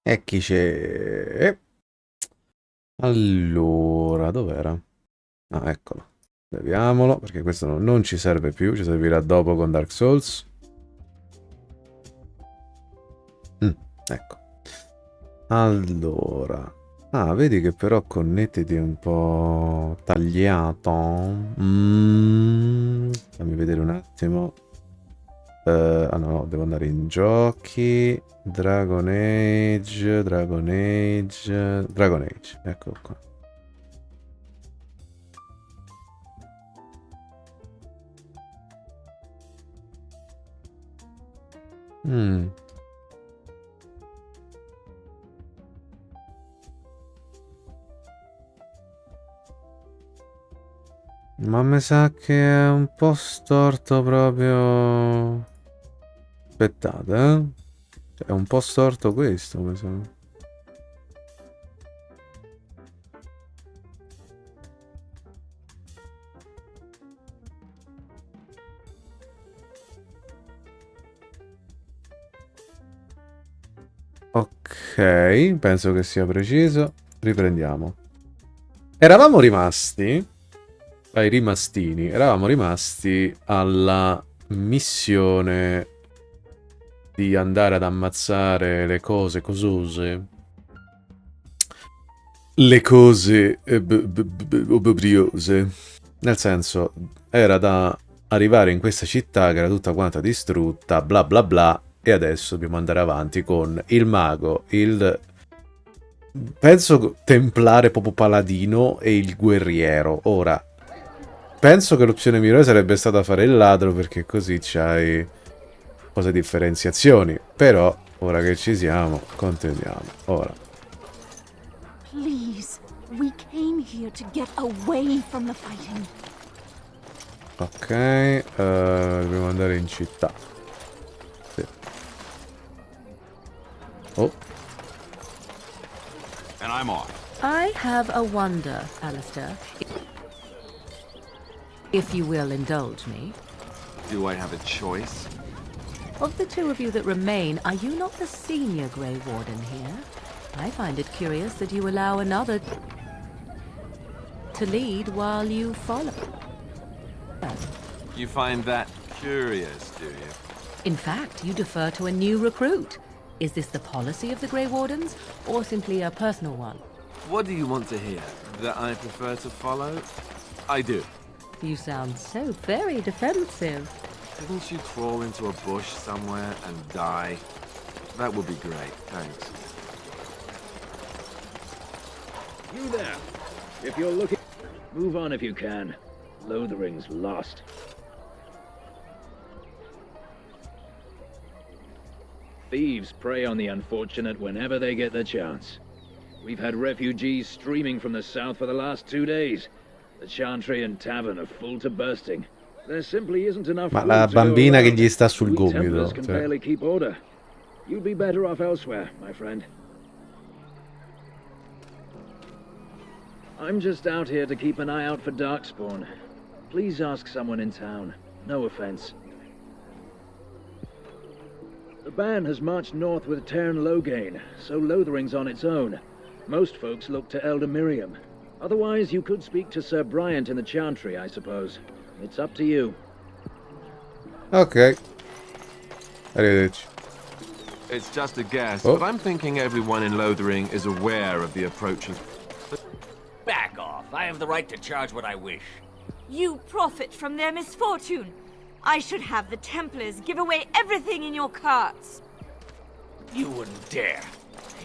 E chi c'è? Allora, dov'era? Ah, eccolo. Leviamolo, perché questo non ci serve più, ci servirà dopo con Dark Souls. Ecco. Allora. Ah, vedi che però connettiti un po' tagliato. Fammi vedere un attimo. Ah no, no, devo andare in giochi. Dragon Age, Dragon Age, Dragon Age. Ecco qua. Mm. Ma mi sa che è un po' storto proprio. Aspettate, eh. È un po' storto questo, mi sa. Ok, penso che sia preciso. Riprendiamo. Eravamo rimasti, ai rimastini, eravamo rimasti alla missione di andare ad ammazzare le cose cosose. Le cose obbrobriose. Nel senso, era da arrivare in questa città che era tutta quanta distrutta, bla bla bla, e adesso dobbiamo andare avanti con il mago, il penso templare proprio paladino e il guerriero. Ora, penso che l'opzione migliore sarebbe stata fare il ladro perché così c'hai cose differenziazioni. Però, ora che ci siamo, continuiamo. Ora. Please, we came here to get away from the fighting. Ok, dobbiamo andare in città. Sì. Oh. And I'm off. I have a wonder, Alistair. If you will indulge me. Do I have a choice? Of the two of you that remain, are you not the senior Grey Warden here? I find it curious that you allow another to lead while you follow. You find that curious, do you? In fact, you defer to a new recruit. Is this the policy of the Grey Wardens, or simply a personal one? What do you want to hear? That I prefer to follow? I do. You sound so very defensive. Didn't you crawl into a bush somewhere and die? That would be great, thanks. You there. If you're looking, move on if you can. Lothering's lost. Thieves prey on the unfortunate whenever they get the chance. We've had refugees streaming from the south for the last 2 days. The Chantry and Tavern are full to bursting. There simply isn't enough Ma food la to go bambina che around. gli sta sul We gomito. Templars can Cioè. barely keep order. You'd be better off elsewhere, my friend. I'm just out here to keep an eye out for Darkspawn. Please ask someone in town. No offense. The band has marched north with Tairn Loghain, so Lothering's on its own. Most folks look to Elder Miriam. Otherwise, you could speak to Sir Bryant in the Chantry, I suppose. It's up to you. Ok. Arrivederci. It's just a guess, Oh. but I'm thinking everyone in Lothering is aware of the approaching... Back off. I have the right to charge what I wish. You profit from their misfortune. I should have the Templars give away everything in your carts. You wouldn't dare.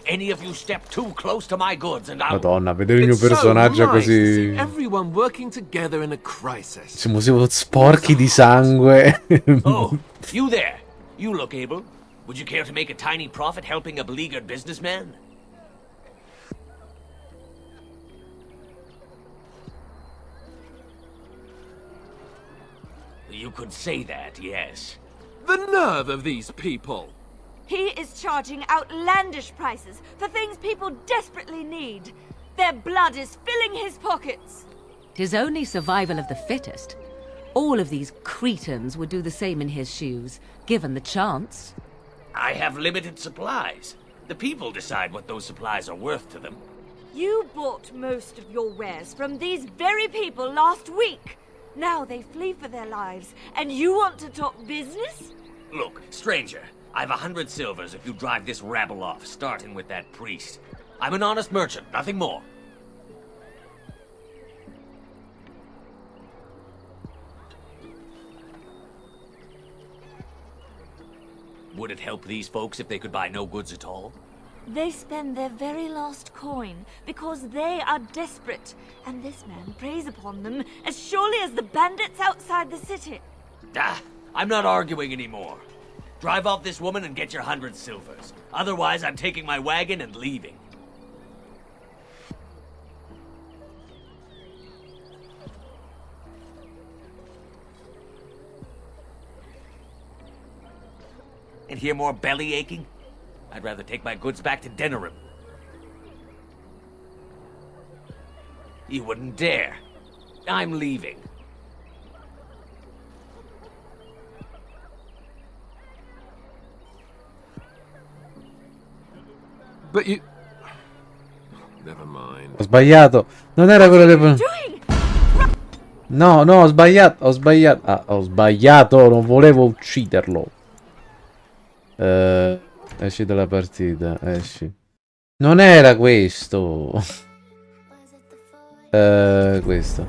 Any of you step too close to my goods and I'll... Madonna, vedere il mio It's so personaggio nice to see così. everyone working together in a crisis. Siamo sporchi di sangue. Oh, you there. You look able. Would you care to make a tiny profit helping a beleaguered businessman? You could say that, yes. The nerve of these people! He is charging outlandish prices for things people desperately need. Their blood is filling his pockets. 'Tis only survival of the fittest. All of these cretins would do the same in his shoes, given the chance. I have limited supplies. The people decide what those supplies are worth to them. You bought most of your wares from these very people last week. Now they flee for their lives, and you want to talk business? Look, stranger, I've 100 silvers if you drive this rabble off, starting with that priest. I'm an honest merchant, nothing more. Would it help these folks if they could buy no goods at all? They spend their very last coin because they are desperate, and this man preys upon them as surely as the bandits outside the city. Ah, I'm not arguing anymore. Drive off this woman and get your 100 silvers. Otherwise, I'm taking my wagon and leaving. And hear more belly aching? I'd rather take my goods back to Denerim. You wouldn't dare. I'm leaving. But you... Never mind. Ho sbagliato. Non era quello che... Doing? No, no, ho sbagliato. Ho sbagliato. Ah, ho sbagliato. Non volevo ucciderlo. Esci dalla partita. Esci. Non era questo. Questo.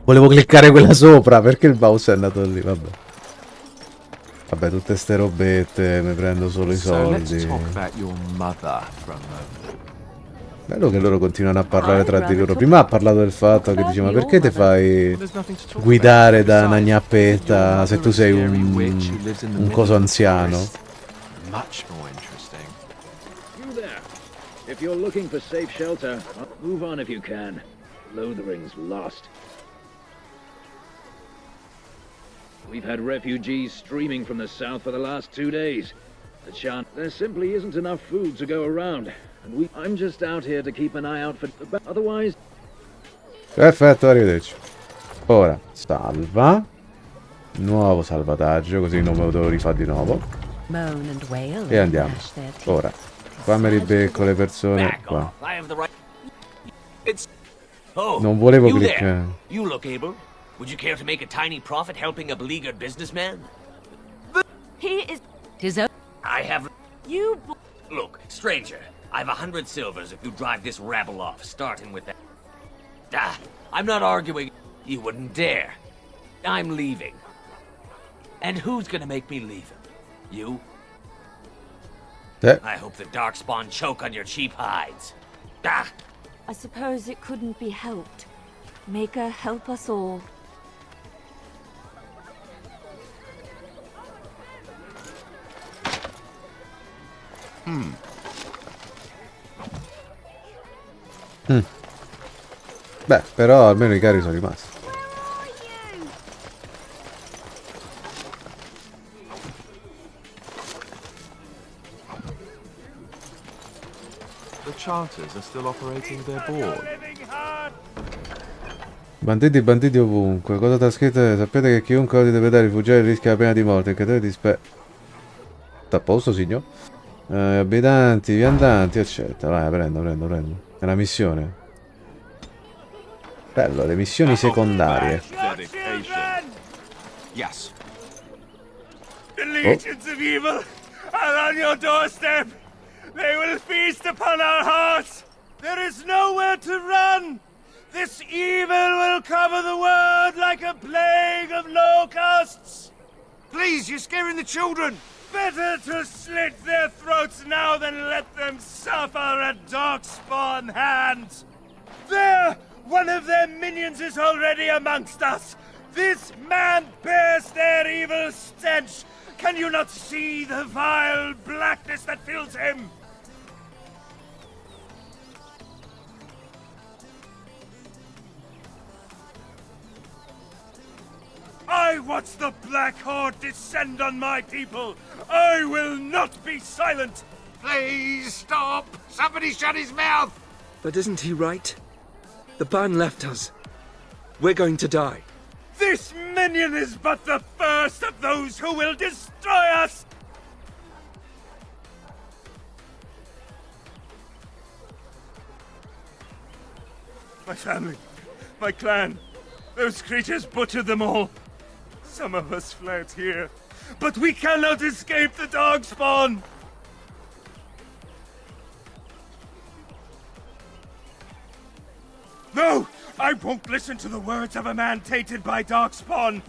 Volevo cliccare quella sopra. Perché il mouse è andato lì? Vabbè. Vabbè, tutte ste robette. Mi prendo solo i So let's soldi. talk about your mother for a moment. Bello che loro continuano a parlare tra di loro. Prima ha parlato del fatto che diceva: ma perché ti fai guidare da una gnappetta se tu sei un coso anziano? Much more interesting. You there. If you're looking for safe shelter, move on if you can. Lothering's lost. We've had refugees streaming from the south for the last 2 days. There simply isn't enough food to go around. And I'm just out here to keep an eye out for... Otherwise... Perfetto, arrivederci. Ora, salva. Nuovo salvataggio, così non me lo devo rifare di nuovo. E andiamo. Ora, qua mi ribecco le persone. Qua. Non volevo cliccare. You look able. Would you care to make a tiny profit helping a beleaguered businessman? He is... I have... You... Look, stranger, I've 100 silvers if you drive this rabble off, starting with that. Ah, I'm not arguing. You wouldn't dare. I'm leaving. And who's gonna make me leave him? You? I hope the Darkspawn choke on your cheap hides. Ah! I suppose it couldn't be helped. Maker, help us all. Beh, però almeno i carri sono rimasti. The charters are still operating their board. Banditi, banditi ovunque. Cosa sta scritto? Sapete che chiunque odi deve dare rifugiati rischia la pena di morte. Il catene di sta a posto, signor? Abitanti, viandanti, eccetera. Vai, prendo. È una missione. Bello, le missioni secondarie. Yes. The legions of evil are on your doorstep. They will feast upon our hearts. There is nowhere to run. This evil will cover the world like a plague of locusts. Please, you're scaring the children. Better to slit their throats now than let them suffer at Darkspawn hands. There! One of their minions is already amongst us. This man bears their evil stench. Can you not see the vile blackness that fills him? I watch the Black Horde descend on my people. I will not be silent. Please stop! Somebody shut his mouth! But isn't he right? The ban left us. We're going to die. This minion is but the first of those who will destroy us! My family, my clan. Those creatures butchered them all. Some of us fled here, but we cannot escape the darkspawn. No! I won't listen to the words of a man tainted by darkspawn.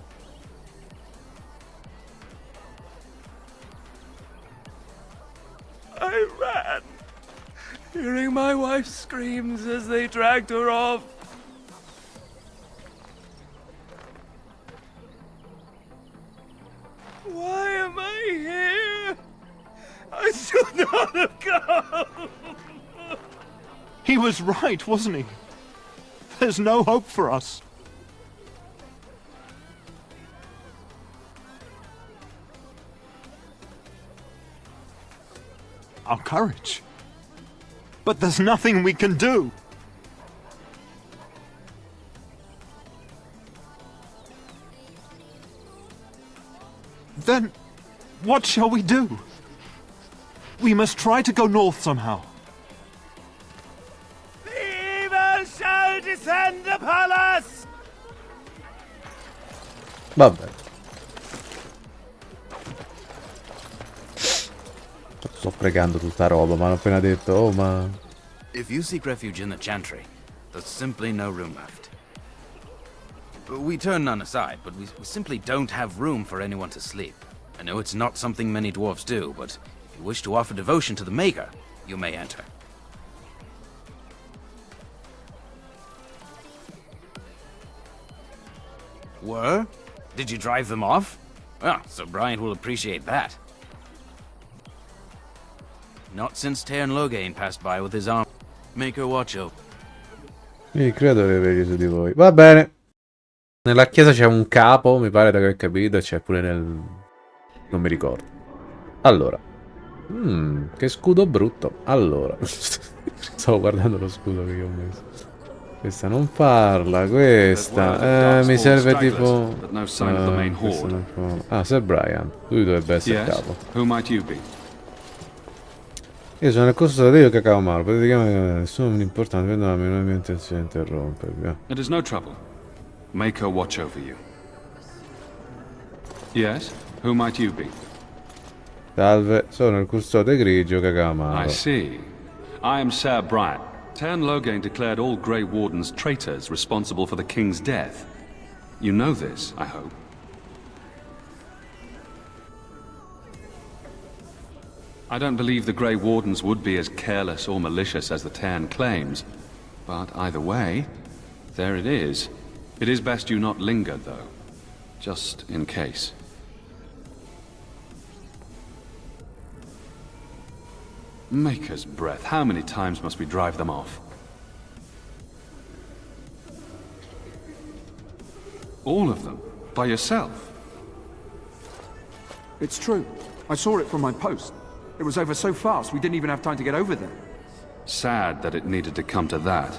I ran, hearing my wife's screams as they dragged her off. Why am I here? I should not have come. He was right, wasn't he? There's no hope for us. Our courage. But there's nothing we can do. Then, what shall we do? We must try to go north somehow. The evil shall descend upon us! Vabbè. Sto pregando tutta roba, ma hanno appena detto, oh ma... If you seek refuge in the Chantry, there's simply no room left. We turn none aside, but we simply don't have room for anyone to sleep. I know it's not something many dwarves do, but if you wish to offer devotion to the Maker, you may enter. Were? Did you drive them off? Well, Sir Brian will appreciate that. Not since Tairn Loghain passed by with his arm. Make her watch over. Sì, credo di averli su di voi. Va bene. Nella chiesa c'è un capo, mi pare da aver capito, e c'è pure nel... non mi ricordo. Allora. Che scudo brutto. Allora. Stavo guardando lo scudo che io ho messo. Questa non parla, questa... mi serve tipo... questa non può... Ah, Sir Brian. Lui dovrebbe essere il capo. Io sono nel corso da Dio cacao malo, potete chiamare nessuno importante, non è mia intenzione di interrompervi. It is no trouble. Make her watch over you. Yes? Who might you be? Salve, sono il custode grigio cacao malo. I see. I am Sir Brian. Tairn Loghain declared all Grey Wardens traitors responsible for the king's death. You know this, I hope. I don't believe the Grey Wardens would be as careless or malicious as the Tairn claims. But either way, there it is. It is best you not linger, though. Just in case. Maker's breath, how many times must we drive them off? All of them? By yourself? It's true. I saw it from my post. It was over so fast, we didn't even have time to get over there. Sad that it needed to come to that.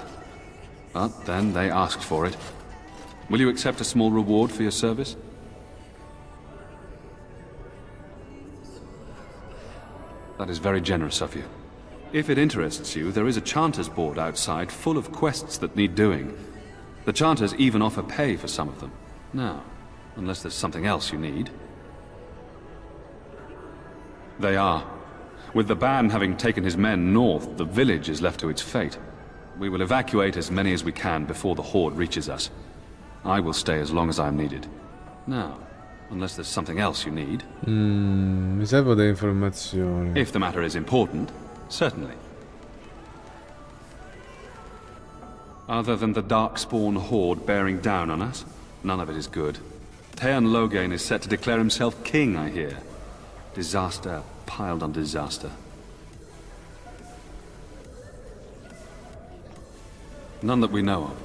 But then they asked for it. Will you accept a small reward for your service? That is very generous of you. If it interests you, there is a Chanter's board outside full of quests that need doing. The Chanters even offer pay for some of them. Now, unless there's something else you need. They are. With the ban having taken his men north, the village is left to its fate. We will evacuate as many as we can before the horde reaches us. I will stay as long as I am needed. Now, unless there's something else you need. Mi servono delle informazioni. If the matter is important, certainly. Other than the Darkspawn horde bearing down on us, none of it is good. Tairn Loghain is set to declare himself king, I hear. Disaster piled on disaster. None that we know of.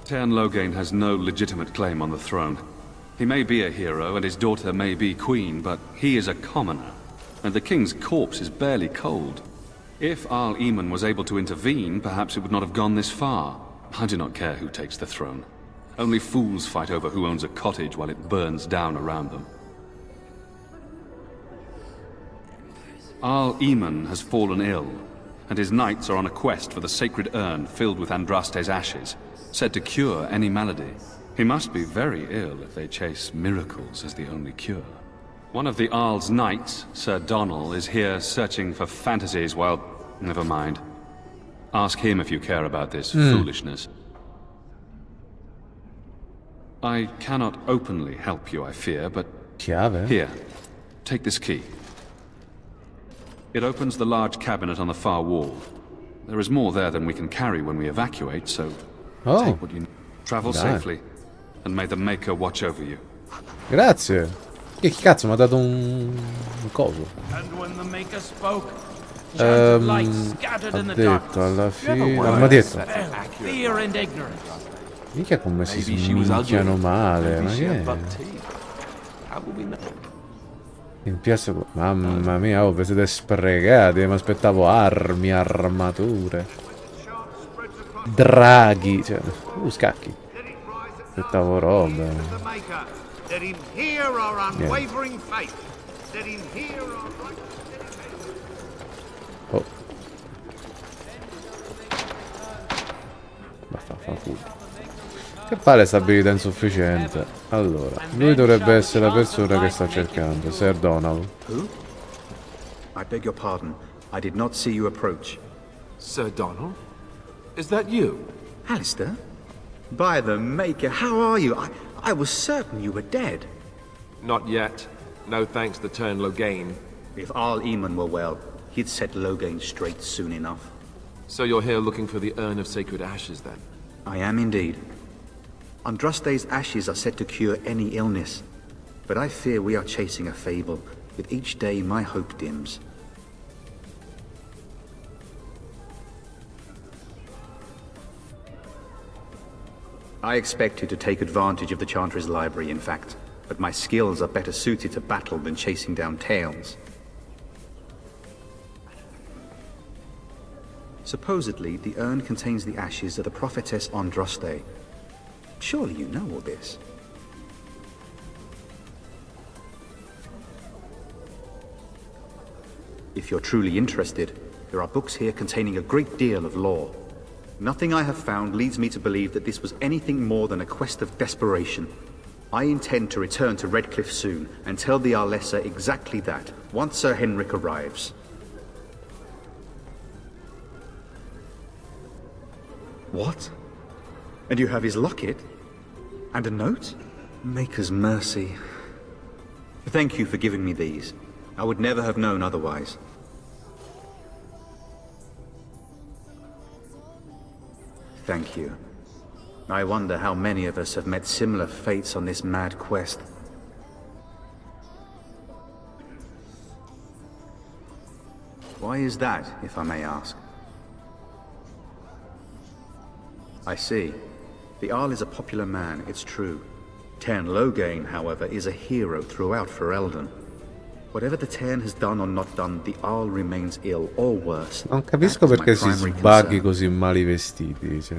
Tairn Loghain has no legitimate claim on the throne. He may be a hero and his daughter may be queen, but he is a commoner, and the king's corpse is barely cold. If Arl Eamon was able to intervene, perhaps it would not have gone this far. I do not care who takes the throne. Only fools fight over who owns a cottage while it burns down around them. Arl Eamon has fallen ill, and his knights are on a quest for the sacred urn filled with Andraste's ashes, said to cure any malady. He must be very ill if they chase miracles as the only cure. One of the Arl's knights, Sir Donal, is here searching for fantasies while... Never mind. Ask him if you care about this foolishness. I cannot openly help you, I fear, but... Chiave? Here, take this key. It opens the large cabinet on the far wall. There is more there than we can carry when we evacuate, so take what you need. Travel safely, and may the Maker watch over you. Grazie. Che cazzo, mi ha dato un coso. Ha detto alla fine... mi ha detto. Mica come si sminchiano male, ma che è? In piazza... Mamma mia, oh, vi siete sprecati, mi aspettavo armi, armature, draghi, cioè... scacchi. Aspettavo roba. Oh. Vaffanculo. Che pare stabilità insufficiente. Allora, lui dovrebbe essere la persona che sta cercando, Sir Donal. Who? I beg your pardon. I did not see you approach. Sir Donal? Is that you? Alistair? By the Maker, how are you? I was certain you were dead. Not yet. No thanks to turn Loghain. If Arl Eamon were well, he'd set Loghain straight soon enough. So you're here looking for the Urn of Sacred Ashes, then? I am indeed. Andraste's ashes are said to cure any illness, but I fear we are chasing a fable. With each day, my hope dims. I expected to take advantage of the Chantry's library, in fact, but my skills are better suited to battle than chasing down tales. Supposedly, the urn contains the ashes of the prophetess Andraste. Surely you know all this. If you're truly interested, there are books here containing a great deal of lore. Nothing I have found leads me to believe that this was anything more than a quest of desperation. I intend to return to Redcliffe soon and tell the Arlessa exactly that, once Sir Henrik arrives. What? And you have his locket? And a note? Maker's mercy. Thank you for giving me these. I would never have known otherwise. Thank you. I wonder how many of us have met similar fates on this mad quest. Why is that, if I may ask? I see. The Arl is a popular man, it's true. Tairn Loghain, however, is a hero throughout Ferelden. Whatever the Tairn has done or not done, the Arl remains ill, or worse. Non capisco perché si sbaghi così male vestiti. Cioè.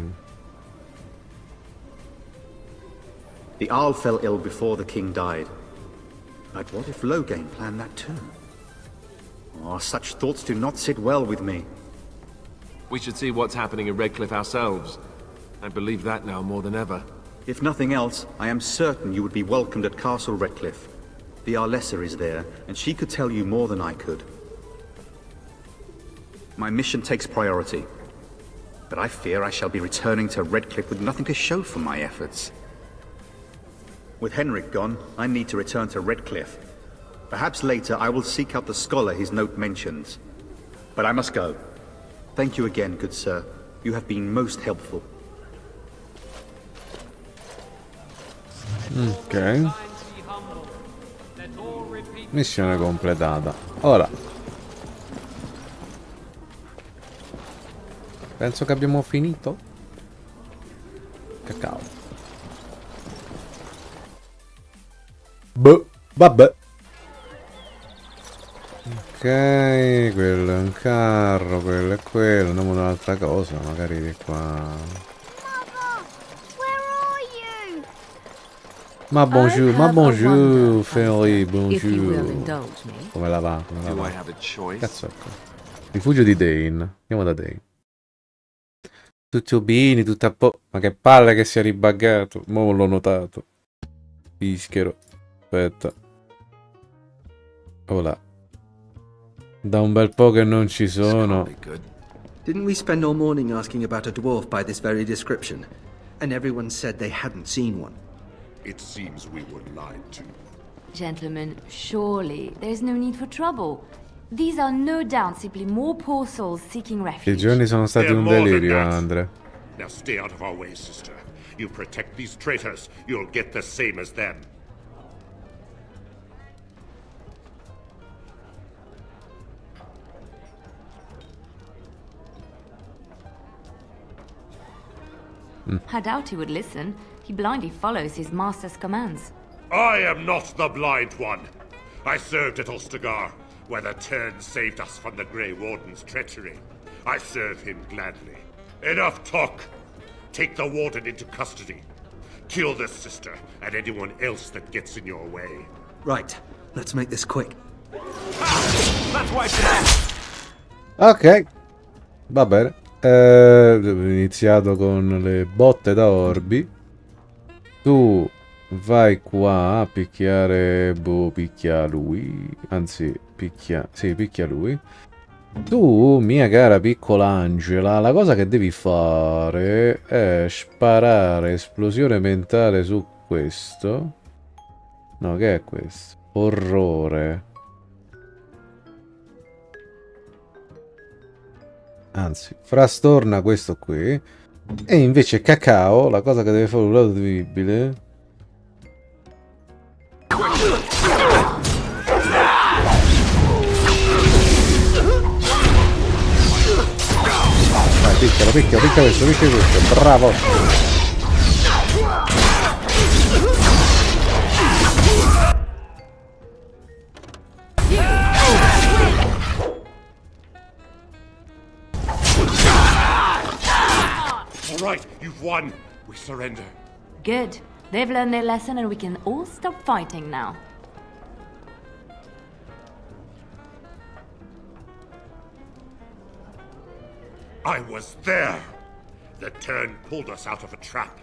The Arl fell ill before the king died. But what if Loghain planned that too? Oh, such thoughts do not sit well with me. We should see what's happening in Redcliffe ourselves. I believe that now more than ever. If nothing else, I am certain you would be welcomed at Castle Redcliffe. The Arlessa is there, and she could tell you more than I could. My mission takes priority, but I fear I shall be returning to Redcliffe with nothing to show for my efforts. With Henrik gone, I need to return to Redcliffe. Perhaps later I will seek out the scholar his note mentions. But I must go. Thank you again, good sir. You have been most helpful. Ok. Missione completata. Ora penso che abbiamo finito. Cacao. Boh, vabbè. Ok, quello è un carro, quello è quello. Andiamo da un'altra cosa, magari di qua. Ma bonjour, Ferry, bonjour. Come la va? Come la va? Cazzo è qua? Rifugio di Dane. Andiamo da Dane. Tutti ubini, tutta ma che palle che sia ribuggato. Mo' l'ho notato. Fischero. Aspetta. Voilà. Da un bel po' che non ci sono. Didn't we spend all morning asking about a dwarf by this very description? And everyone said they hadn't seen one. It seems we were lied to. Gentlemen, surely there's no need for trouble. These are no doubt simply more poor souls seeking refuge. I giorni sono stati un delirio, Andre. Now stay out of our way, sister. You protect these traitors, you'll get the same as them. I doubt he would listen. He blindly follows his master's commands. I am not the blind one. I served at Ostagar, where the Turn saved us from the Grey Warden's treachery. I serve him gladly. Enough talk! Take the Warden into custody. Kill this sister and anyone else that gets in your way. Right, let's make this quick. Let's wipe that. Ok. Va bene. Ho iniziato con le botte da orbi. Tu vai qua a picchiare. Boh, picchia lui. Anzi, picchia. Sì, picchia lui. Tu, mia cara piccola Angela, la cosa che devi fare è sparare esplosione mentale su questo. No, che è questo? Orrore. Anzi, frastorna questo qui. E invece cacao, la cosa che deve fare un lato terribile. Vai, picchia questo, bravo. All right, you've won. We surrender. Good. They've learned their lesson and we can all stop fighting now. I was there. The Turn pulled us out of a trap.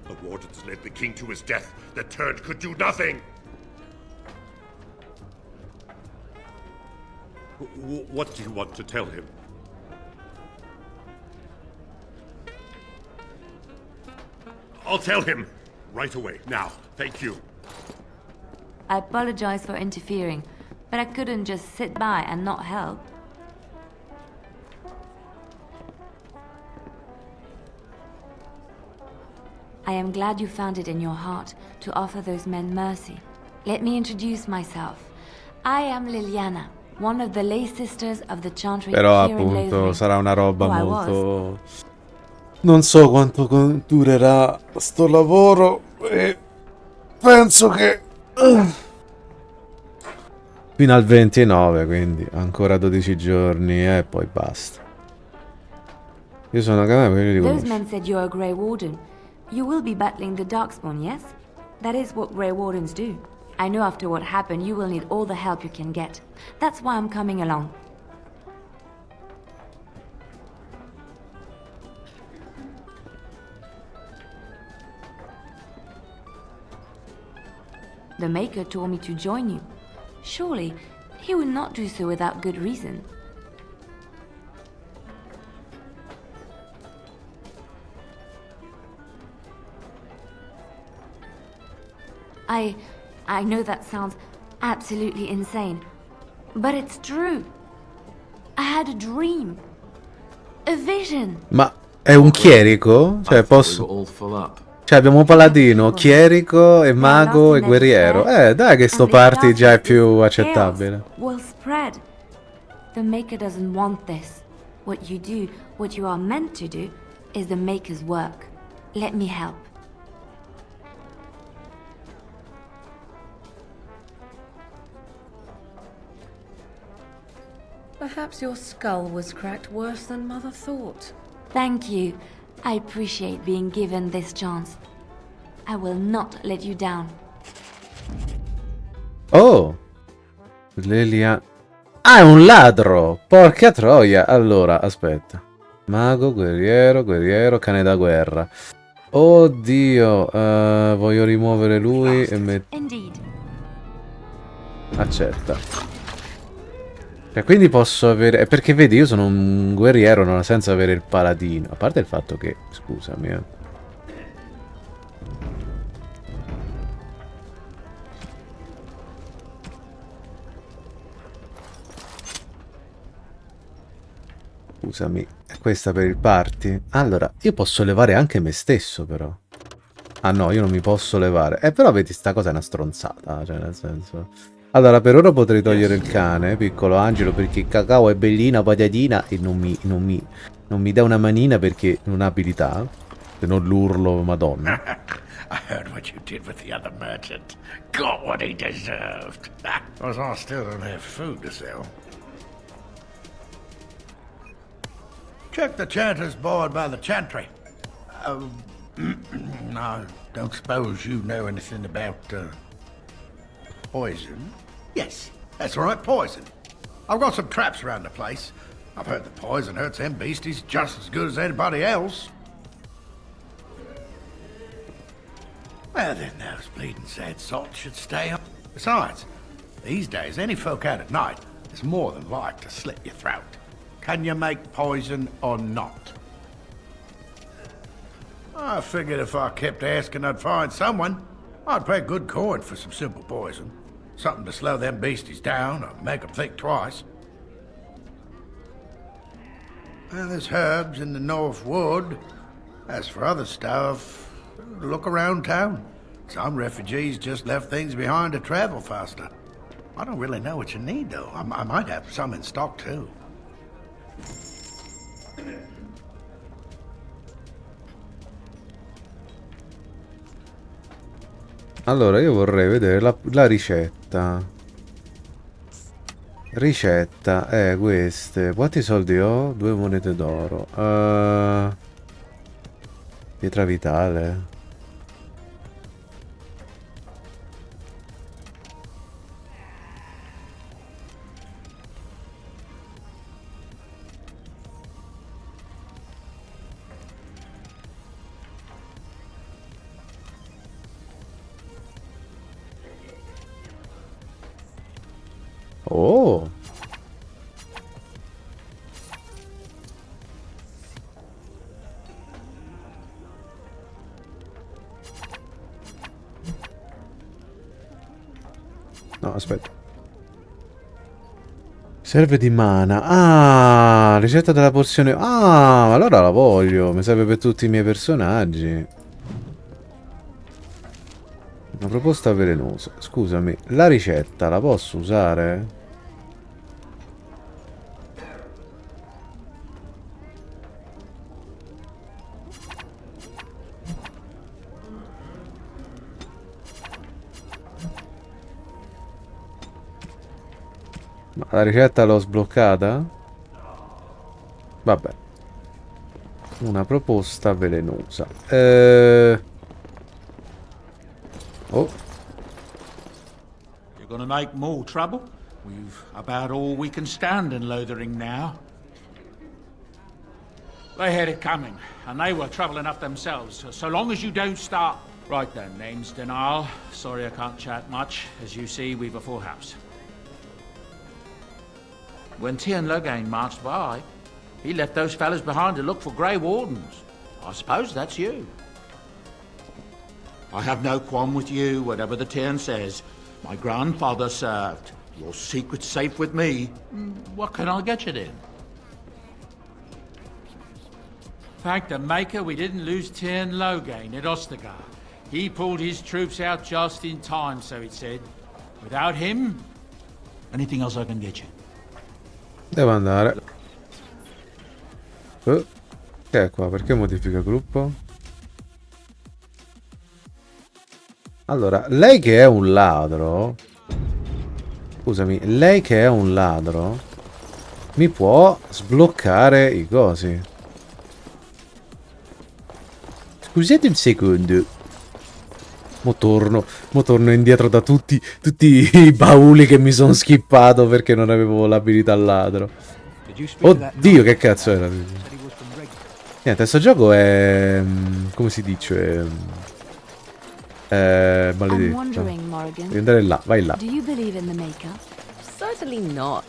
The Wardens led the King to his death. The Turn could do nothing. What do you want to tell him? I'll tell him right away. Now, thank you. I apologize for interfering, but I couldn't just sit by and not help. I am glad you found it in your heart to offer those men mercy. Let me introduce myself. I am Liliana, one of the lay sisters of the Chantry Però here in appunto Lothringen. sarà una roba Oh, I molto... Non so quanto durerà sto lavoro e penso che... Fino al 29, quindi ancora 12 giorni e poi basta. Io sono a casa perché li Those conosco. men said you're a Grey Warden. You will be battling the Darkspawn, yes? That is what Grey Wardens do. I know after what happened you will need all the help you can get. That's why I'm coming along. The Maker told me to join you. Surely, he would not do so without good reason. I know that sounds absolutely insane, but it's true. I had a dream. A vision. Ma è un chierico? Cioè posso... Cioè abbiamo paladino, chierico e mago e guerriero. Dai che sto party già è più accettabile. Will spread. The Maker doesn't want this. What you do, what you are meant to do, is the Maker's work. Let me help. Perhaps your skull was cracked worse than Mother thought. Thank you. I appreciate being given this chance. I will not let you down. Oh! Lelia... Ah, è un ladro! Porca troia! Allora, aspetta. Mago, guerriero, cane da guerra. Oddio, voglio rimuovere lui e accetta. Cioè, quindi posso avere... Perché vedi, io sono un guerriero, non ha senso avere il paladino. A parte il fatto che... Scusami, Scusami, è questa per il party? Allora, io posso levare anche me stesso, però. Ah no, io non mi posso levare. Però vedi, sta cosa è una stronzata, cioè nel senso... Allora, per ora potrei togliere il cane, piccolo angelo, perché cacao è bellina, patatina, e non mi dà una manina perché non ha abilità. Se non l'urlo, madonna. I heard what you did with the other merchant. Got what he deserved. Because I still don't have food to sell. Check the chanter's board by the chantry. I don't suppose you know anything about, poison? Yes, that's right, poison. I've got some traps around the place. I've heard the poison hurts them beasties just as good as anybody else. Well, then those bleeding sad salts should stay up. Besides, these days, any folk out at night is more than like to slit your throat. Can you make poison or not? I figured if I kept asking, I'd find someone. I'd pay good coin for some simple poison. Something to slow them beasties down or make them think twice. Well, there's herbs in the North Wood. As for other stuff, look around town. Some refugees just left things behind to travel faster. I don't really know what you need, though. I might have some in stock, too. Allora, io vorrei vedere la ricetta. Ricetta, queste. Quanti soldi ho? 2 monete d'oro. Pietra vitale. Oh! No, aspetta. Serve di mana. Ah, ricetta della porzione. Ah, allora la voglio. Mi serve per tutti i miei personaggi. Una proposta velenosa. Scusami, la ricetta la posso usare? Ma la ricetta l'ho sbloccata? Vabbè. Una proposta velenosa. Oh. You're gonna make more trouble? We've about all we can stand in Lothering now. They had it coming, and they were trouble enough themselves, so long as you don't start. Right then, name's Denal. Sorry I can't chat much. As you see, we've a full house. When Tien Logain marched by, he left those fellas behind to look for Grey Wardens. I suppose that's you. I have no qualm with you, whatever the Tien says. My grandfather served. Your secret's safe with me. What can I get you then? Thank the Maker we didn't lose Tien Logain at Ostagar. He pulled his troops out just in time, so it said. Without him, anything else I can get you? Devo andare. Che è qua? Perché modifica gruppo? Allora, lei che è un ladro... Scusami, lei che è un ladro... Mi può sbloccare i cosi. Scusate un secondo. Mo torno indietro da tutti i bauli che mi sono skippato perché non avevo l'abilità al ladro. Oddio, che cazzo era? Niente, questo gioco è... come si dice? Maledetto. Devi andare là, vai là. Do you believe in the Maker? Certainly not.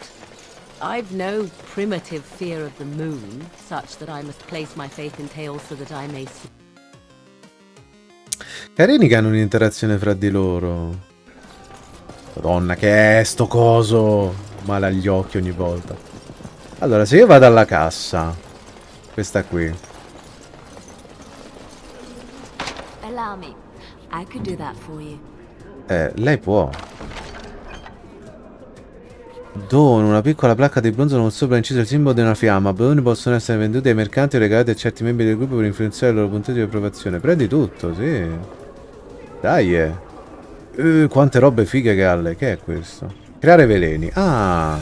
I've no primitive fear of the moon, such that I must place my faith in tales so that I may see. Carini che hanno un'interazione fra di loro. Madonna, che è sto coso? Male agli occhi ogni volta. Allora, se io vado alla cassa, questa qui. Allow me. I could do that for you. Lei può. Dono, una piccola placca di bronzo con sopra inciso il simbolo di una fiamma. Balloni possono essere venduti ai mercanti o regalati a certi membri del gruppo per influenzare il loro punteggio di approvazione. Prendi tutto, sì. Dai, quante robe fighe che ha lei. Che è questo? Creare veleni. Ah.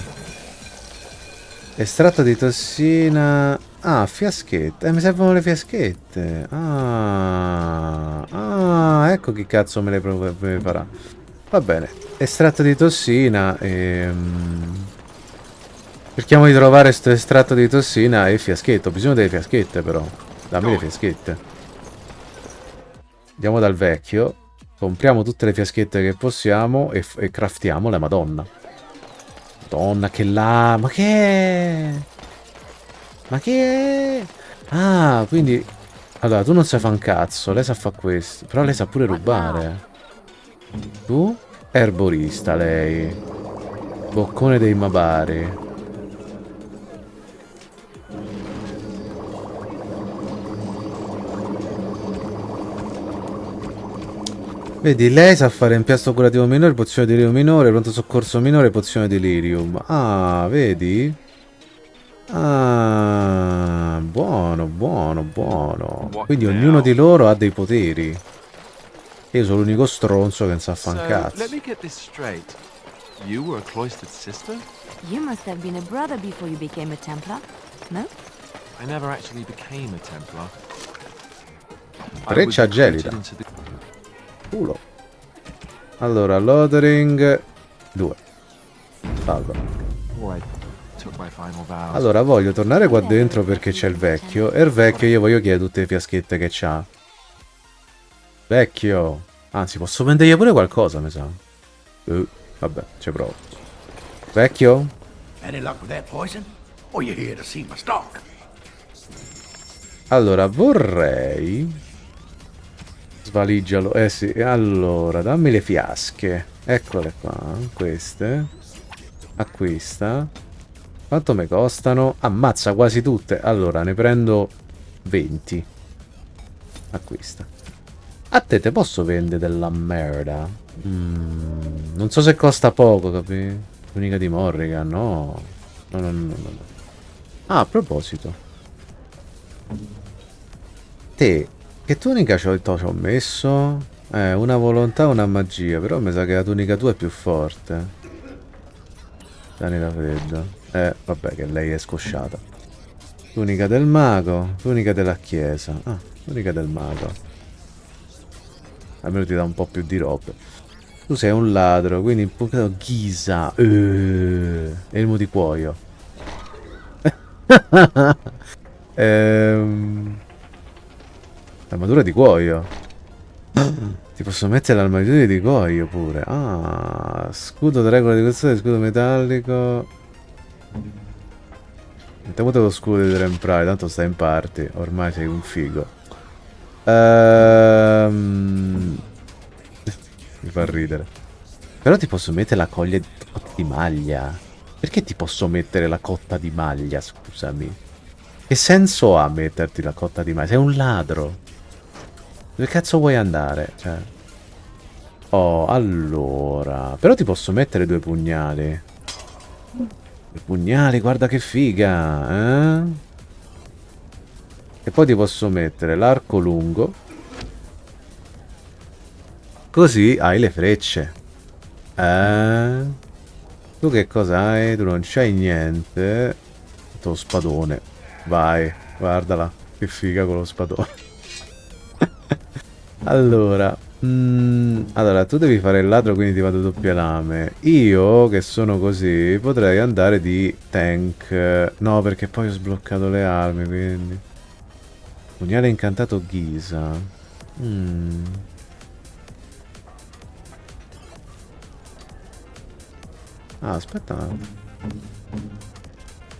Estratto di tossina. Ah, fiaschette. Mi servono le fiaschette. Ah, ecco chi cazzo me le farà. Va bene. Estratto di tossina. Cerchiamo di trovare questo estratto di tossina e fiaschetto. Ho bisogno delle fiaschette però. Dammi le fiaschette. Andiamo dal vecchio. Compriamo tutte le fiaschette che possiamo e craftiamo la Madonna. Madonna, che là. Ma che è? Ma che è? Ah, quindi... Allora, tu non sai fa un cazzo. Lei sa fa questo. Però lei sa pure rubare. Tu? Erborista, lei. Boccone dei Mabari. Vedi, lei sa fare impiasto curativo minore, pozione di delirium minore, pronto soccorso minore, pozione di delirium. Ah, vedi? Ah, buono, buono, buono. Quindi ognuno di loro ha dei poteri. Io sono l'unico stronzo che non sa fare un cazzo. Let me get this straight. You were a cloistered sister? You must have been a brother before you became a Templar, no? I never actually became a Templar. Breccia gelida. Culo. Allora, lothering 2. Salva. Allora, voglio tornare qua dentro perché c'è il vecchio. E il vecchio io voglio chiedere tutte le fiaschette che c'ha. Vecchio. Anzi, posso vendergli pure qualcosa, mi sa. Vabbè, ci provo. Vecchio? Any luck with that poison? Or you here to see my stock? Allora, vorrei... Svaligialo. Sì, allora, dammi le fiasche. Eccole qua, queste. Acquista. Quanto mi costano? Ammazza, quasi tutte. Allora, ne prendo 20. Acquista. A te posso vendere della merda? Non so se costa poco, capi? Tunica di Morrigan, no. No. Ah, a proposito. Te, che tunica ci ho messo? Una volontà, una magia. Però mi sa che la tunica tua è più forte. Danila fredda. Vabbè, che lei è scosciata. Tunica del mago, tunica della chiesa. Ah, tunica del mago. Almeno ti dà un po' più di robe. Tu sei un ladro, quindi un po' ghisa. Elmo di cuoio. L'armatura di cuoio. Ti posso mettere l'armatura di cuoio pure. Ah, scudo da regola di costruzione, scudo metallico. Mettiamo lo scudo di Rempride, tanto stai in party. Ormai sei un figo. Mi fa ridere. Però ti posso mettere la cotta di maglia. Perché ti posso mettere la cotta di maglia, scusami? Che senso ha metterti la cotta di maglia? Sei un ladro. Dove cazzo vuoi andare? Cioè... Oh, allora... Però ti posso mettere 2 pugnali. 2 pugnali, guarda che figa, eh? E poi ti posso mettere l'arco lungo. Così hai le frecce. Tu che cosa hai? Tu non c'hai niente. Lo spadone. Vai, guardala. Che figa con lo spadone. Allora, Allora, tu devi fare il ladro, quindi ti vado doppia lame. Io, che sono così, potrei andare di tank. No, perché poi ho sbloccato le armi, quindi... Pugnale incantato Ghisa. Ah, aspetta.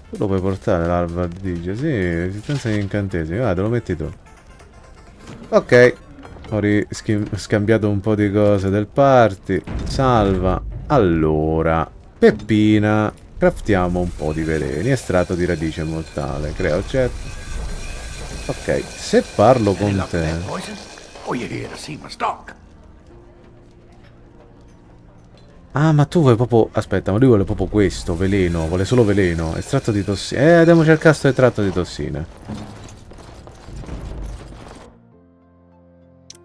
Tu lo puoi portare l'arma dice, sì, resistenza agli incantesimi. Ah, te lo metti tu. Ok. Ho scambiato un po' di cose del party. Salva. Allora, Peppina. Craftiamo un po' di veleni. Estratto di radice mortale. Crea oggetto. Ok, se parlo con te... Ah, ma tu vuoi proprio... Aspetta, ma lui vuole proprio questo, veleno. Vuole solo veleno. Estratto di tossine. Andiamo cercare sto estratto di tossine.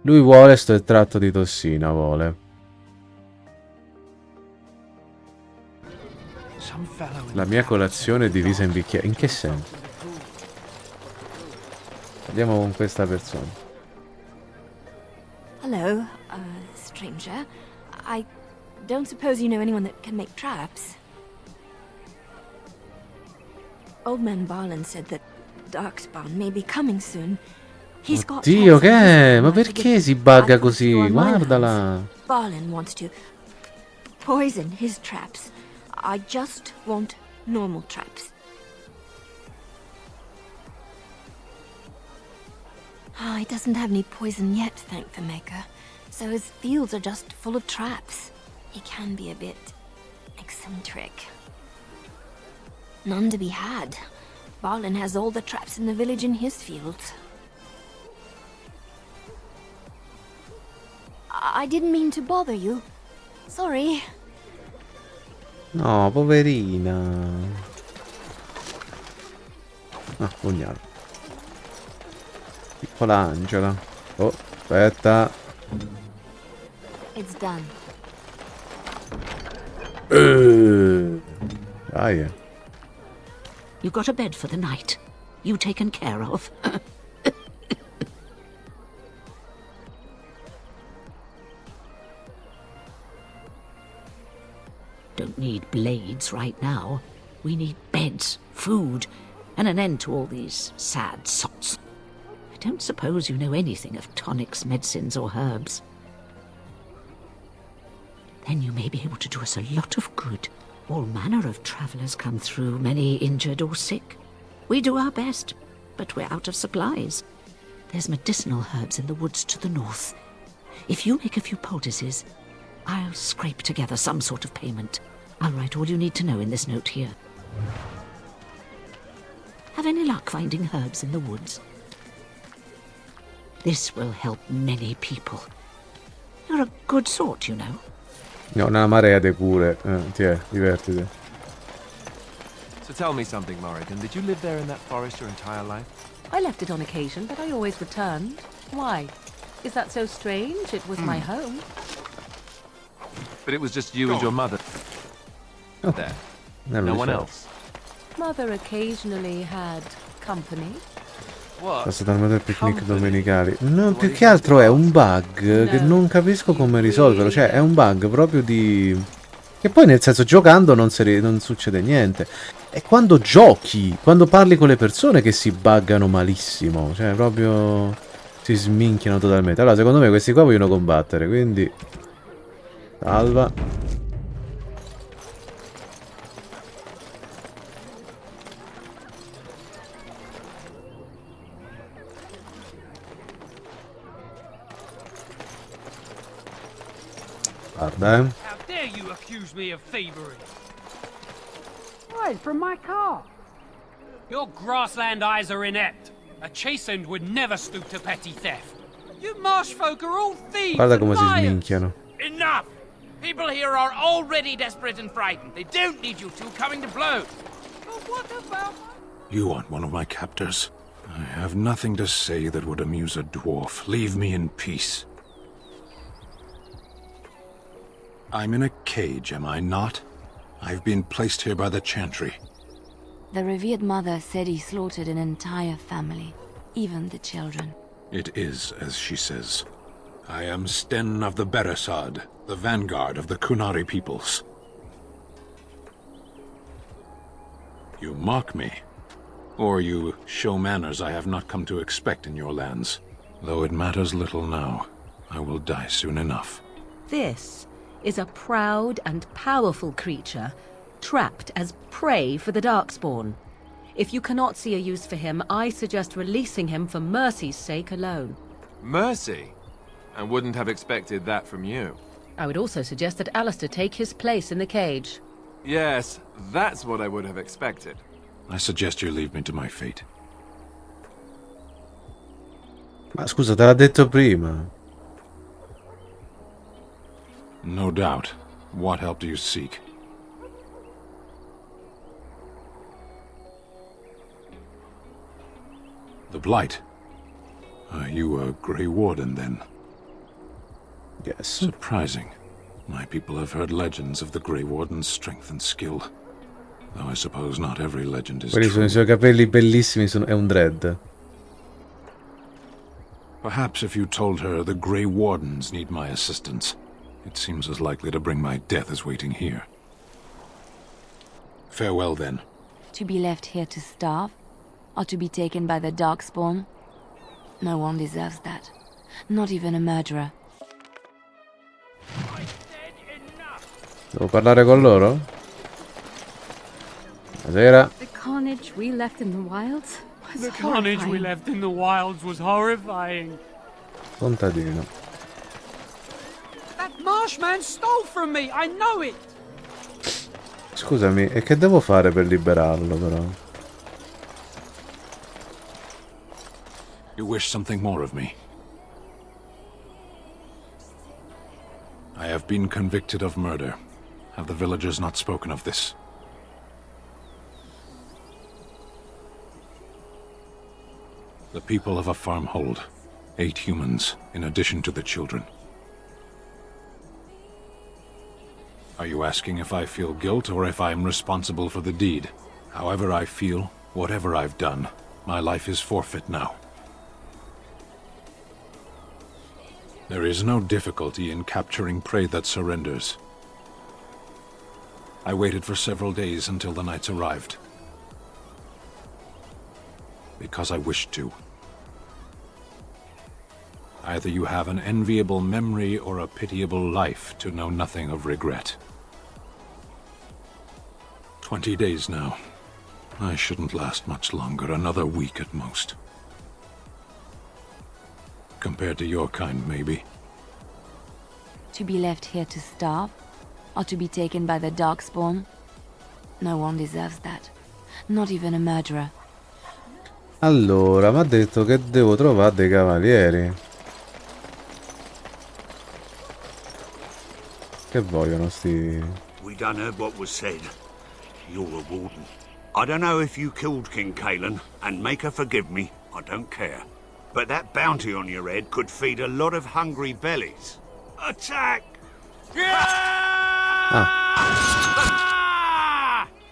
Lui vuole sto estratto di tossina, vuole. La mia colazione è divisa in bicchieri. In che senso? Andiamo con questa persona. Hello, stranger. I don't suppose you know anyone that can make traps? Old man Barlin said that Darkspawn may be coming soon. He's got Dio, che è? Ma perché si bugga così? Guardala. Barlin wants to poison his traps. I just want normal traps. Oh, he doesn't have any poison yet, thank the Maker. So his fields are just full of traps. He can be a bit eccentric. None to be had. Barlin has all the traps in the village in his fields. I didn't mean to bother you. Sorry. No, poverina. Ah, pugnale. Piccola Angela. Oh, aspetta. It's done. Dai. You got a bed for the night. You taken care of. Don't need blades right now. We need beds, food, and an end to all these sad sots. I don't suppose you know anything of tonics, medicines, or herbs. Then you may be able to do us a lot of good. All manner of travellers come through, many injured or sick. We do our best, but we're out of supplies. There's medicinal herbs in the woods to the north. If you make a few poultices, I'll scrape together some sort of payment. I'll write all you need to know in this note here. Have any luck finding herbs in the woods? This will help many people. You're a good sort, you know. No, una marea di cure. Tiè, divertiti. So tell me something, Morrigan. Did you live there in that forest your entire life? I left it on occasion, but I always returned. Why? Is that so strange? It was my home. But it was just you and your mother there. No one else. Mother occasionally had company. Passate al del picnic domenicali. No, più che altro è un bug che non capisco come risolverlo. Cioè, è un bug proprio di... Che poi nel senso giocando non succede niente. È quando giochi, quando parli con le persone che si buggano malissimo. Cioè, proprio... si sminchiano totalmente. Allora, secondo me questi qua vogliono combattere, quindi... Salva. Guarda, How dare you accuse me of thievery? Right, from my car. Your grassland eyes are inept. A chastened would never stoop to petty theft. You marsh folk are all thieves. Guarda come and si liars. sminchiano. Enough! People here are already desperate and frightened. They don't need you two coming to blows. But what about... You aren't one of my captors. I have nothing to say that would amuse a dwarf. Leave me in peace. I'm in a cage, am I not? I've been placed here by the Chantry. The revered mother said he slaughtered an entire family, even the children. It is as she says. I am Sten of the Beresad, the vanguard of the Kunari peoples. You mock me, or you show manners I have not come to expect in your lands. Though it matters little now, I will die soon enough. This is a proud and powerful creature, trapped as prey for the Darkspawn. If you cannot see a use for him, I suggest releasing him for mercy's sake alone. Mercy? I wouldn't have expected that from you. I would also suggest that Alistair take his place in the cage. Yes, that's what I would have expected. I suggest you leave me to my fate. Ma scusa, te l'ha detto prima. No doubt. What help do you seek? The Blight. Are you a Grey Warden, then? Yes. Surprising. My people have heard legends of the Grey Warden's strength and skill. Though I suppose not every legend is Quelli sono i true. suoi capelli bellissimi, è un dread. Perhaps if you told her the Grey Wardens need my assistance, it seems as likely to bring my death as waiting here. Farewell, then. To be left here to starve? Or to be taken by the Darkspawn? No one deserves that. Not even a murderer. Devo parlare con loro? Buonasera. The carnage we left in the wilds was The carnage we horrifying. left in the wilds was horrifying. Contadino. That marshman stole from me, I know it! Scusami, e che devo fare per liberarlo, però? You wish something more of me? I have been convicted of murder. Have the villagers not spoken of this? The people of a farm hold. 8 humans, in addition to the children. Are you asking if I feel guilt or if I am responsible for the deed? However I feel, whatever I've done, my life is forfeit now. There is no difficulty in capturing prey that surrenders. I waited for several days until the knights arrived. Because I wished to. Either you have an enviable memory or a pitiable life to know nothing of regret. 20 days now. I shouldn't last much longer, another week at most. Compared to your kind, maybe. To be left here to starve? Or to be taken by the Darkspawn? No one deserves that. Not even a murderer. Allora, mi ha detto che devo trovare dei cavalieri. Che vogliono sti... We done heard what was said. You're a warden. I don't know if you killed King Kalen, and make her forgive me, I don't care. But that bounty on your head could feed a lot of hungry bellies. Attack!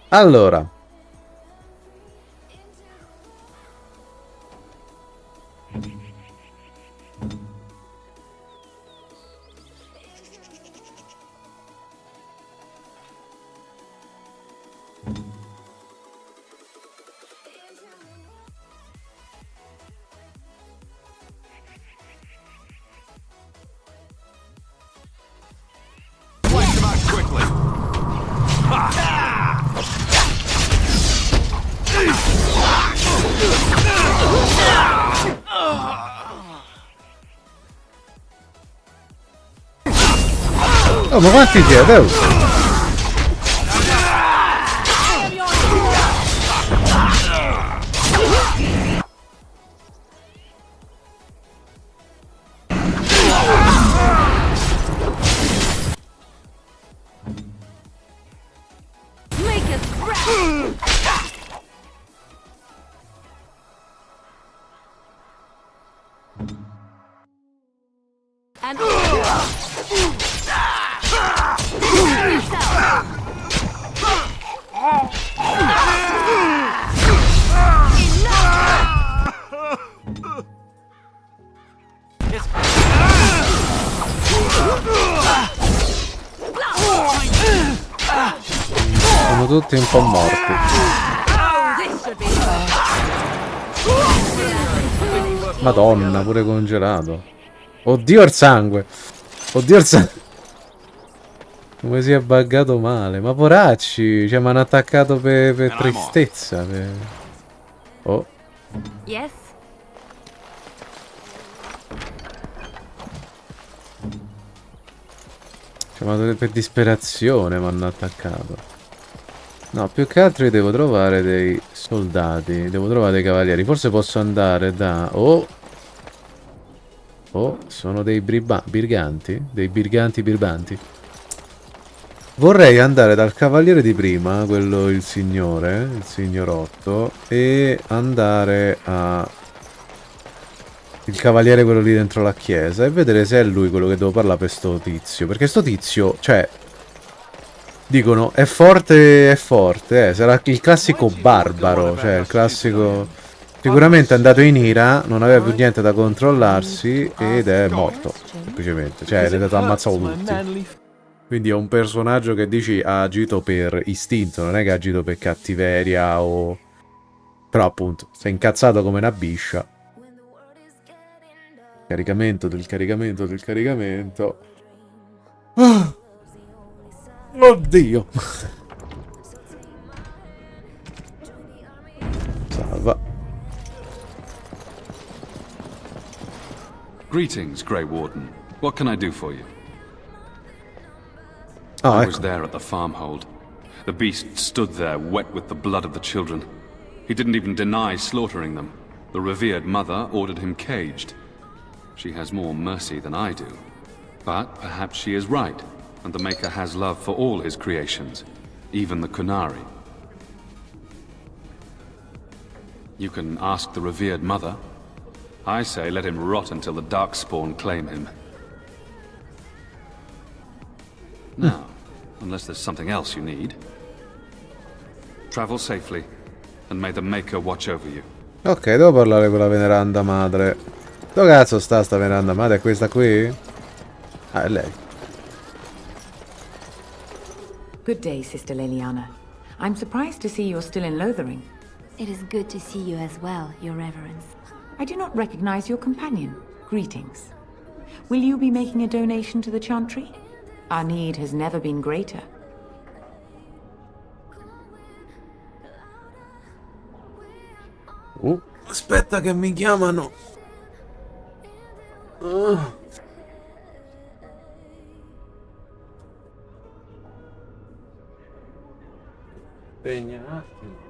Allora. Quickly. Oh, ma quanti siete? Oh. And Sono tutti un po' morti. Madonna, pure congelato. Oddio il sangue. Oddio il sangue. Come si è buggato male. Ma poracci. Cioè mi hanno attaccato per tristezza. Oh. Yes? Cioè, ma per disperazione mi hanno attaccato. No, più che altro io devo trovare dei soldati. Devo trovare dei cavalieri. Forse posso andare da... Oh, sono dei birganti? Dei birganti birbanti. Vorrei andare dal cavaliere di prima, quello il signorotto, e andare a... il cavaliere quello lì dentro la chiesa e vedere se è lui quello che devo parlare per sto tizio. Perché sto tizio, cioè... Dicono, è forte, sarà il classico barbaro, cioè il classico... Sicuramente è andato in ira, non aveva più niente da controllarsi ed è morto, semplicemente. Cioè, è andato ammazzato tutti. Quindi è un personaggio che dici ha agito per istinto, non è che ha agito per cattiveria o... Però appunto, si è incazzato come una biscia. Caricamento del caricamento del caricamento. Oddio. Salva. Greetings, Grey Warden. What can I do for you? Oh, I was there at the farmhold. The beast stood there, wet with the blood of the children. He didn't even deny slaughtering them. The revered mother ordered him caged. She has more mercy than I do. But perhaps she is right, and the Maker has love for all his creations, even the Kunari. You can ask the revered mother. I say let him rot until the Darkspawn claim him. Now, unless there's something else you need. Travel safely, and may the Maker watch over you. Ok, devo parlare con la veneranda madre. Dove cazzo sta veneranda madre? È questa qui? Ah, è lei. Good day, Sister Leliana. I'm surprised to see you're still in Lothering. It is good to see you as well, Your Reverence. I do not recognize your companion. Greetings. Will you be making a donation to the Chantry? Our need has never been greater. Aspetta che mi chiamano. Spegna un attimo.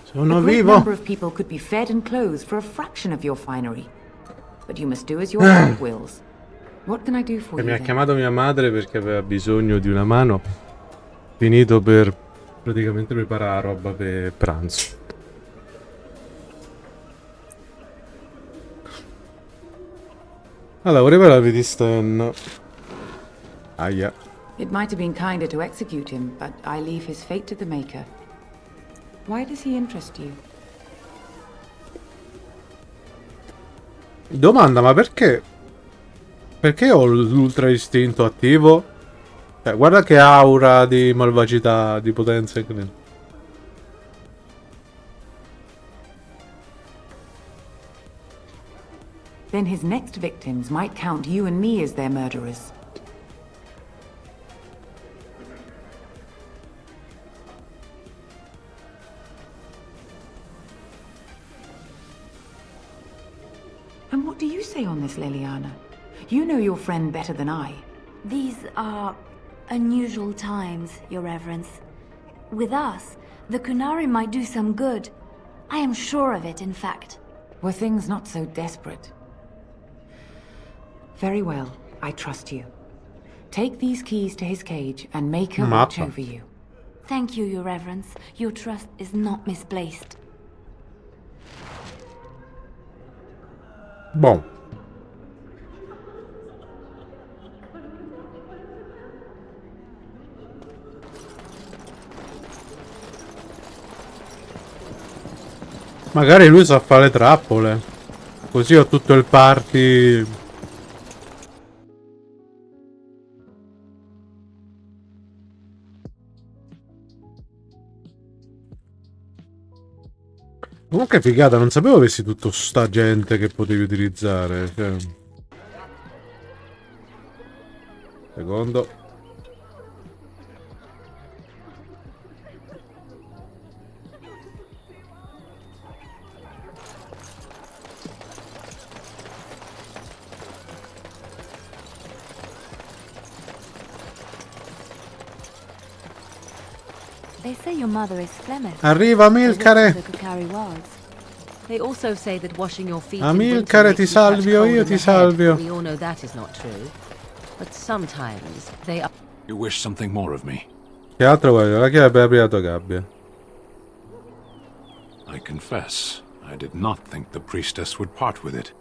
Sono a great vivo. number of people could be fed and clothed for a fraction of your finery. But you must do as your heart wills. What can I do for E you mi ha then? chiamato mia madre perché aveva bisogno di una mano. Finito per praticamente preparare roba per pranzo. Allora, vorrei parlare di Stan. Aia. It might have been kinder to execute him, but I leave his fate to the Maker. Why does he interest you? Domanda, ma perché? Perché ho l'ultra istinto attivo? Guarda che aura di malvagità, di potenza che ne. Then his next victims might count you and me as their murderers. And what do you say on this, Leliana? You know your friend better than I. These are unusual times, Your Reverence. With us, the Kunari might do some good. I am sure of it, in fact. Were things not so desperate? Very well, I trust you. Take these keys to his cage and make her watch over you. Thank you, Your Reverence. Your trust is not misplaced. Boh. Magari lui sa fare le trappole. Così ho tutto il party. Comunque figata, non sapevo avessi tutto sta gente che potevi utilizzare. Cioè. Secondo. They say your mother is Flemish. Arriva Amilcare. They also say that washing your feet in Amilcare, winter ti makes you catch salvio, cold io in ti the head. salvio. We all know that is not true. But sometimes they are... You wish something more of me? Che altro vuoi? La chiave per aprire la tua gabbia. I confess, I did not think the priestess would part with it.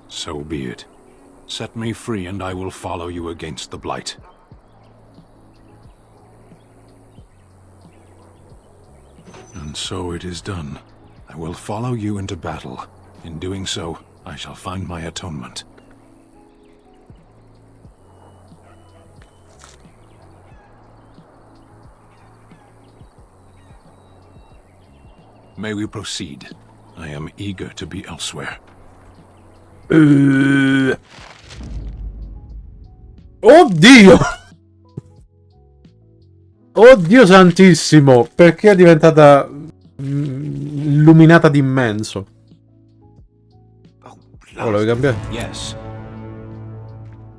So be it. Set me free and I will follow you against the Blight. And so it is done. I will follow you into battle. In doing so, I shall find my atonement. May we proceed? I am eager to be elsewhere. Oddio! Oddio santissimo! Perché è diventata illuminata d'immenso? Oh, l'avevi cambiato? Yes.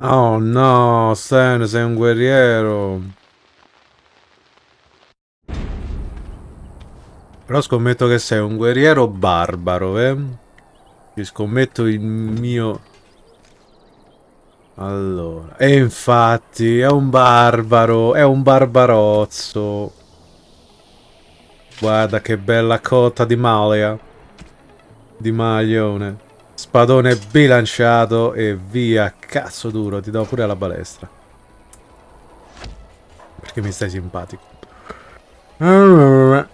Oh no, Stan, sei un guerriero. Però scommetto che sei un guerriero barbaro, eh? Ci scommetto il mio... Allora... E infatti, è un barbaro, è un barbarozzo. Guarda che bella cotta di maglia. Di maglione. Spadone bilanciato e via. Cazzo duro, ti do pure la balestra. Perché mi stai simpatico. Allora...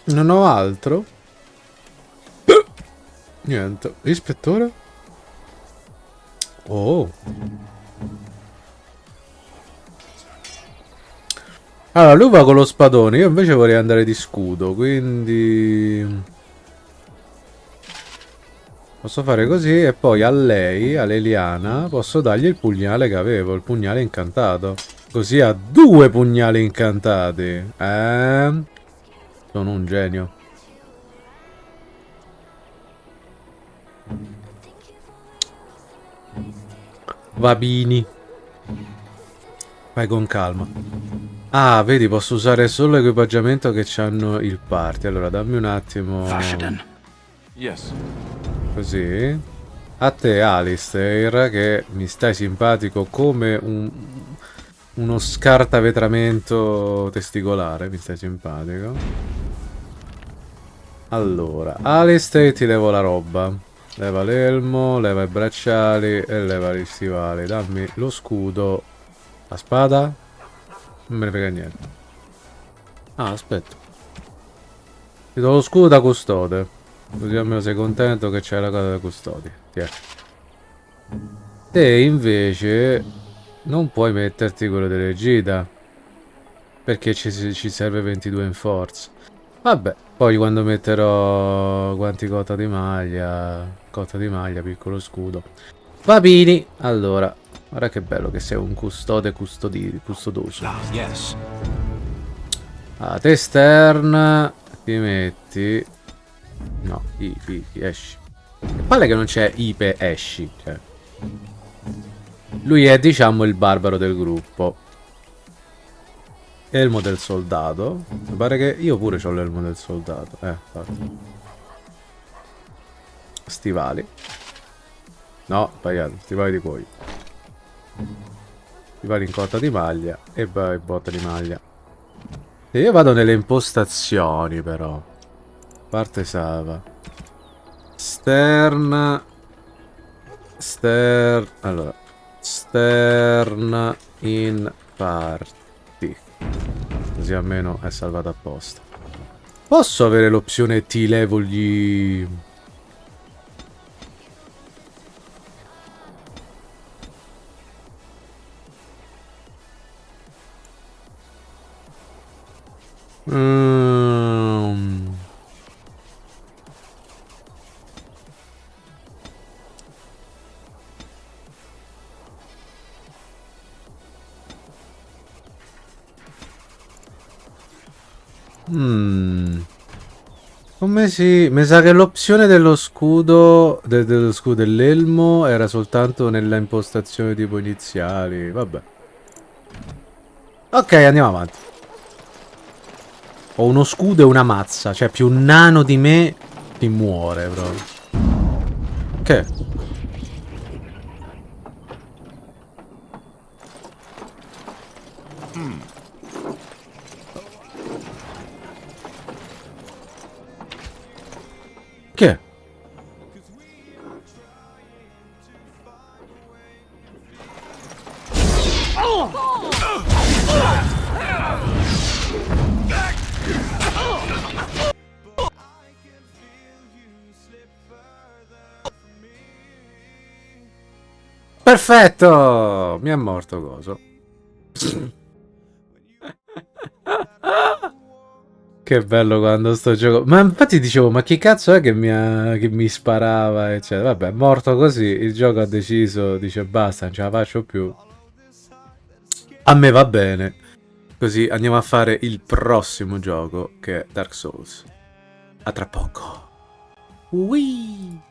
Non ho altro. Niente. Ispettore? Oh. Allora, lui va con lo spadone. Io invece vorrei andare di scudo. Quindi... posso fare così e poi a lei, a Leliana, posso dargli il pugnale che avevo. Il pugnale incantato. Così ha 2 pugnali incantati. Sono un genio. Va bene. Vai con calma. Ah, vedi, posso usare solo l'equipaggiamento che c'hanno il party. Allora, dammi un attimo. Yes. Così. A te, Alistair, che mi stai simpatico come uno scartavetramento testicolare. Mi stai simpatico. Allora, Alistair, ti levo la roba. Leva l'elmo, leva i bracciali e leva gli stivali. Dammi lo scudo. La spada? Non me ne frega niente. Ah, aspetta. Ti do lo scudo da custode. Così almeno sei contento che c'è la cosa da custodi. Tiè. Te invece non puoi metterti quello delle gita. Perché ci serve 22 in forza. Vabbè, poi quando metterò guanti cotta di maglia, piccolo scudo. Va bene, allora. Guarda che bello che sei un custode custodoso. Yes. A te esterna ti metti. No, esci. Che palle che non c'è ipe esci. Cioè. Lui è, diciamo, il barbaro del gruppo. Elmo del soldato. Mi pare che io pure ho l'elmo del soldato. Infatti. Stivali. No, sbagliato. Stivali di poi. Stivali in cotta di maglia e botta di maglia. E io vado nelle impostazioni però. Parte Sava. Sterna. Allora. Sterna in party. Così almeno è salvata apposta. Posso avere l'opzione ti levo gli... Come si... Mi sa che l'opzione dello scudo... dello scudo dell'elmo era soltanto nella impostazione tipo iniziali. Vabbè. Ok, andiamo avanti. Ho uno scudo e una mazza. Cioè, più nano di me ti muore proprio. Che? Che? Perfetto! Mi è morto coso. Che bello quando sto gioco. Ma infatti dicevo, ma chi cazzo è che mi sparava, eccetera. Vabbè, è morto così. Il gioco ha deciso, dice basta, non ce la faccio più. A me va bene. Così andiamo a fare il prossimo gioco, che è Dark Souls. A tra poco. Whee!